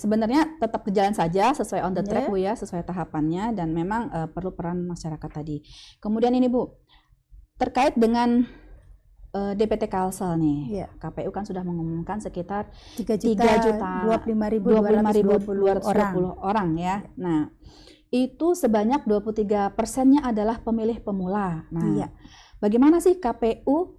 sebenarnya tetap berjalan saja sesuai on the track Bu ya, sesuai tahapannya, dan memang perlu peran masyarakat tadi. Kemudian ini Bu, terkait dengan DPT Kalsel nih, KPU kan sudah mengumumkan sekitar 3.025.220 orang ya. Nah, itu sebanyak 23%-nya adalah pemilih pemula. Nah, bagaimana sih KPU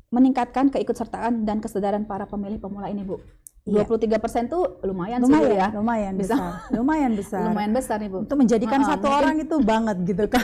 meningkatkan keikutsertaan dan kesadaran para pemilih pemula ini, Bu? 23% tuh lumayan sih ya. Lumayan besar. Lumayan besar. Lumayan besar nih Bu. Untuk menjadikan satu orang itu banget gitu kan.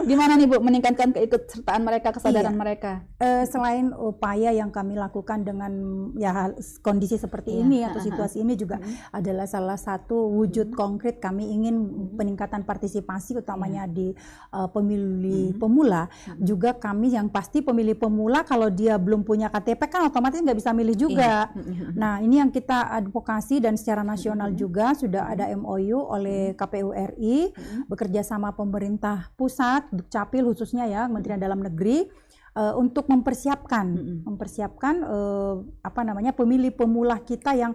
Gimana nih Bu meningkatkan keikutsertaan mereka, kesadaran mereka? Selain upaya yang kami lakukan dengan ya kondisi seperti ini atau situasi ini juga adalah salah satu wujud konkret kami ingin peningkatan partisipasi utamanya di pemilih pemula. Juga kami yang pasti pemilih pemula kalau dia belum punya KTP kan otomatis nggak bisa milih juga. Nah, ini yang kita advokasi dan secara nasional juga sudah ada MOU oleh KPU RI bekerja sama pemerintah pusat, Dukcapil khususnya ya, Kementerian Dalam Negeri untuk mempersiapkan pemilih pemula kita yang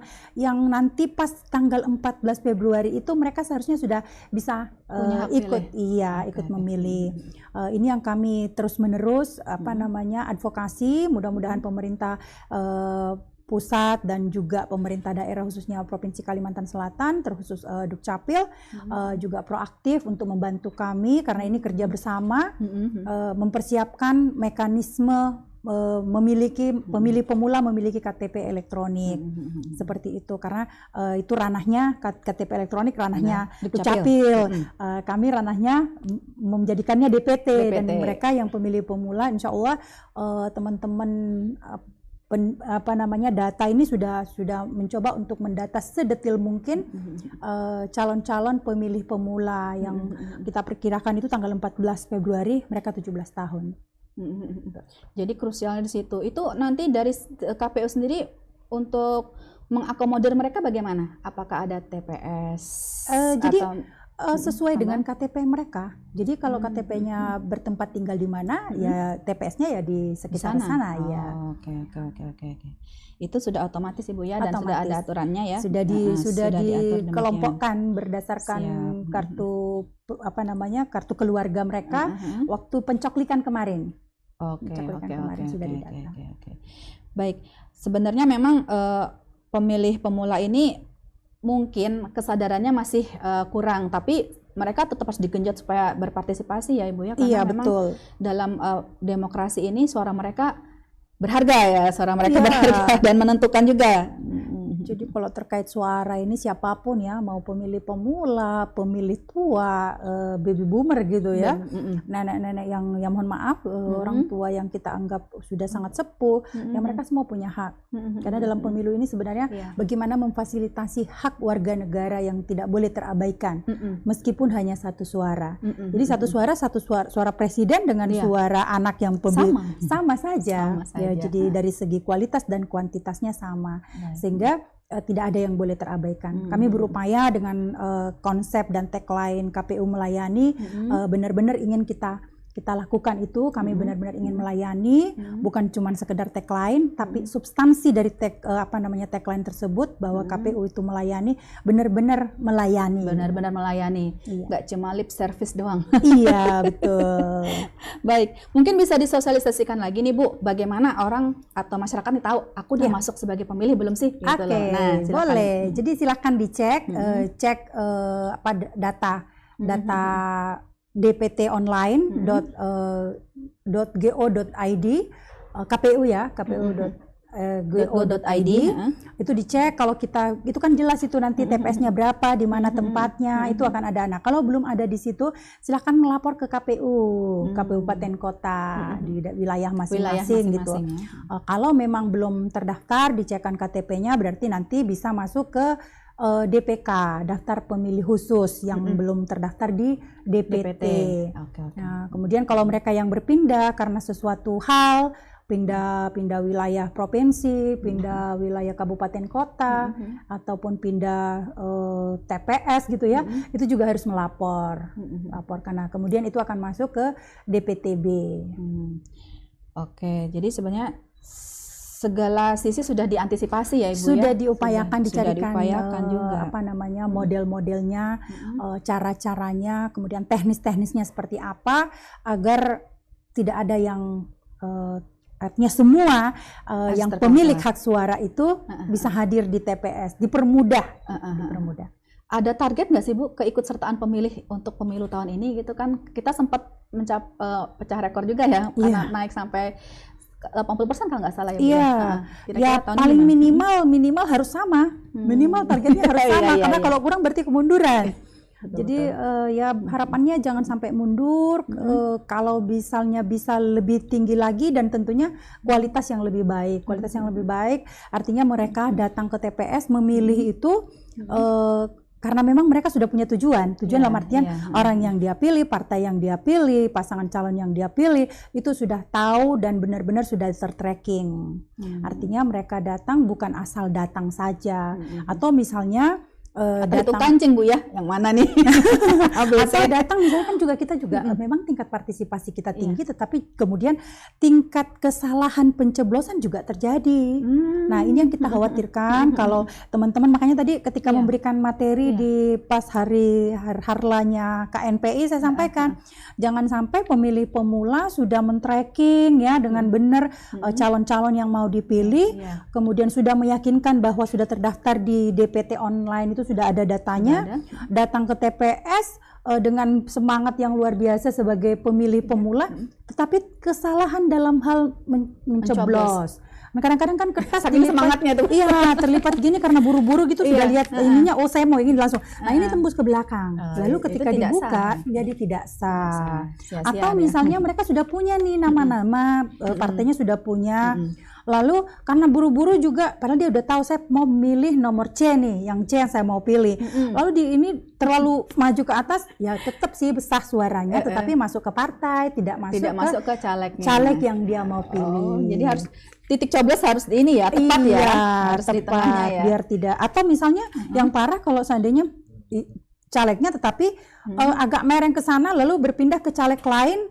nanti pas tanggal 14 Februari itu mereka seharusnya sudah bisa ikut memilih. Ini yang kami terus-menerus advokasi, mudah-mudahan pemerintah pusat dan juga pemerintah daerah khususnya Provinsi Kalimantan Selatan terkhusus Dukcapil juga proaktif untuk membantu kami karena ini kerja bersama mempersiapkan mekanisme memiliki pemilih pemula memiliki KTP elektronik seperti itu karena itu ranahnya KTP elektronik ranahnya Dukcapil, kami ranahnya menjadikannya DPT dan mereka yang pemilih pemula insya Allah teman-teman data ini sudah mencoba untuk mendata sedetil mungkin calon-calon pemilih pemula yang kita perkirakan itu tanggal 14 Februari mereka 17 tahun. Jadi krusialnya di situ. Itu nanti dari KPU sendiri untuk mengakomodir mereka bagaimana? Apakah ada TPS? Sesuai dengan KTP mereka. Jadi kalau KTP-nya bertempat tinggal di mana, ya TPS-nya ya di sekitar sana ya. Oke. Itu sudah otomatis Ibu ya dan sudah ada aturannya ya. Sudah dikelompokkan berdasarkan kartu kartu keluarga mereka waktu pencoklikan kemarin. Oke. Baik, sebenarnya memang pemilih pemula ini mungkin kesadarannya masih kurang, tapi mereka tetap harus digenjot supaya berpartisipasi ya Ibu ya, karena memang betul. Dalam demokrasi ini suara mereka berharga ya, suara mereka berharga dan menentukan juga. Jadi kalau terkait suara ini siapapun ya, mau pemilih pemula, pemilih tua, baby boomer gitu ya, nenek-nenek yang mohon maaf, orang tua yang kita anggap sudah sangat sepuh, ya mereka semua punya hak. Karena dalam pemilu ini sebenarnya bagaimana memfasilitasi hak warga negara yang tidak boleh terabaikan, meskipun hanya satu suara. Jadi satu suara presiden dengan suara anak yang pemilih sama saja. Ya, jadi dari segi kualitas dan kuantitasnya sama, sehingga tidak ada yang boleh terabaikan. Kami berupaya dengan konsep dan tagline KPU melayani, benar-benar ingin kita lakukan itu. Kami benar-benar ingin melayani, bukan cuma sekedar tagline, tapi substansi dari tagline tersebut bahwa KPU itu melayani, benar-benar melayani. Benar-benar melayani, nggak cuma lip service doang. Iya, betul. Baik, mungkin bisa disosialisasikan lagi nih Bu, bagaimana orang atau masyarakat nih tahu aku udah masuk sebagai pemilih belum sih? Gitu loh. Nah, boleh. Jadi silakan dicek, cek data dptonline.go.id KPU ya, kpu.go.id itu dicek. Kalau kita itu kan jelas itu nanti TPS-nya berapa, di mana tempatnya, itu akan ada. Nah, kalau belum ada di situ silahkan melapor ke KPU kabupaten kota di wilayah masing-masing gitu. Kalau memang belum terdaftar, dicekkan KTP-nya, berarti nanti bisa masuk ke DPK, daftar pemilih khusus yang belum terdaftar di DPT. Nah, kemudian kalau mereka yang berpindah karena sesuatu hal, pindah wilayah provinsi, pindah wilayah kabupaten kota, ataupun pindah TPS gitu ya, itu juga harus laporkan. Nah, kemudian itu akan masuk ke DPTB. Oke, jadi sebenarnya segala sisi sudah diantisipasi ya Ibu sudah ya? diupayakan, dicarikan juga. Model-modelnya, cara-caranya, kemudian teknis-teknisnya seperti apa agar tidak ada yang artinya semua yang pemilik hak suara itu bisa hadir di TPS, dipermudah. Ada target nggak sih Bu keikutsertaan pemilih untuk pemilu tahun ini gitu kan? Kita sempat pecah rekor juga ya, karena naik sampai 80% kalau nggak salah ya Bu. Iya, ya paling minimal harus sama, minimal targetnya harus sama, karena kalau kurang berarti kemunduran. Jadi ya harapannya jangan sampai mundur, kalau misalnya bisa lebih tinggi lagi dan tentunya kualitas yang lebih baik. Kualitas yang lebih baik artinya mereka datang ke TPS memilih itu karena memang mereka sudah punya tujuan dalam artian orang yang dia pilih, partai yang dia pilih, pasangan calon yang dia pilih itu sudah tahu dan benar-benar sudah tertracking. Artinya mereka datang bukan asal datang saja, atau misalnya datang kancing Bu ya, yang mana nih? Atau datang misalnya kan kita juga memang tingkat partisipasi kita tinggi, tetapi kemudian tingkat kesalahan pencoblosan juga terjadi. Nah ini yang kita khawatirkan kalau teman-teman, makanya tadi ketika memberikan materi di pas hari harlanya KNPI saya sampaikan jangan sampai pemilih pemula sudah men-tracking ya dengan benar calon-calon yang mau dipilih, kemudian sudah meyakinkan bahwa sudah terdaftar di DPT online itu sudah ada datanya, datang ke TPS dengan semangat yang luar biasa sebagai pemilih pemula, tetapi kesalahan dalam hal mencoblos. Nah, kadang-kadang kan kertas semangatnya tuh. Iya, terlipat gini karena buru-buru gitu sudah lihat ininya, oh saya mau ini langsung. Nah, ini tembus ke belakang. Lalu ketika dibuka jadi tidak sah. Atau misalnya mereka sudah punya nih nama-nama, partainya sudah punya. Lalu karena buru-buru juga, padahal dia udah tahu saya mau milih nomor C nih, yang C yang saya mau pilih. Lalu di ini terlalu maju ke atas, ya tetap sih besar suaranya, tetapi masuk ke partai, tidak masuk ke caleg yang dia mau pilih. Jadi harus titik coblos harus ini ya, tepat harus tepat, di tengahnya ya. Biar tidak, atau misalnya yang parah kalau seandainya calegnya tetapi agak mereng ke sana lalu berpindah ke caleg lain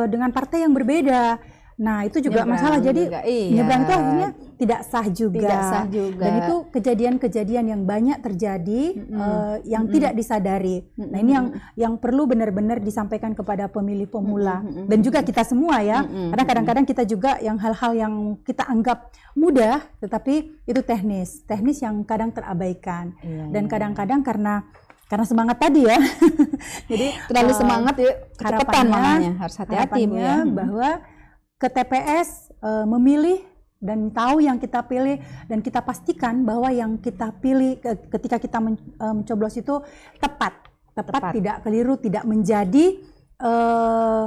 dengan partai yang berbeda. Nah itu juga masalah, jadi nyebrang itu akhirnya tidak sah juga. Dan itu kejadian-kejadian yang banyak terjadi yang tidak disadari. Nah ini yang perlu benar-benar disampaikan kepada pemilih pemula dan juga kita semua ya. Karena kadang-kadang kita juga yang hal-hal yang kita anggap mudah, tetapi itu teknis yang kadang terabaikan. Dan kadang-kadang karena semangat tadi ya, jadi terlalu semangat ya, kecepatan makanya harus hati-hati Bu ya. Bahwa ke TPS memilih dan tahu yang kita pilih, dan kita pastikan bahwa yang kita pilih ketika kita mencoblos itu tepat, tidak keliru, tidak menjadi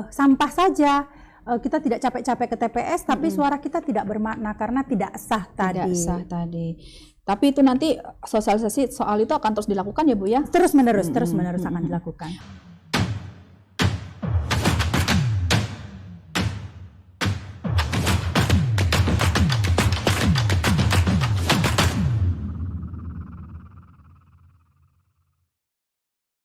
sampah saja. Kita tidak capek-capek ke TPS tapi suara kita tidak bermakna karena tidak sah tadi. Tapi itu nanti sosialisasi soal itu akan terus dilakukan ya Bu ya? Terus menerus akan dilakukan.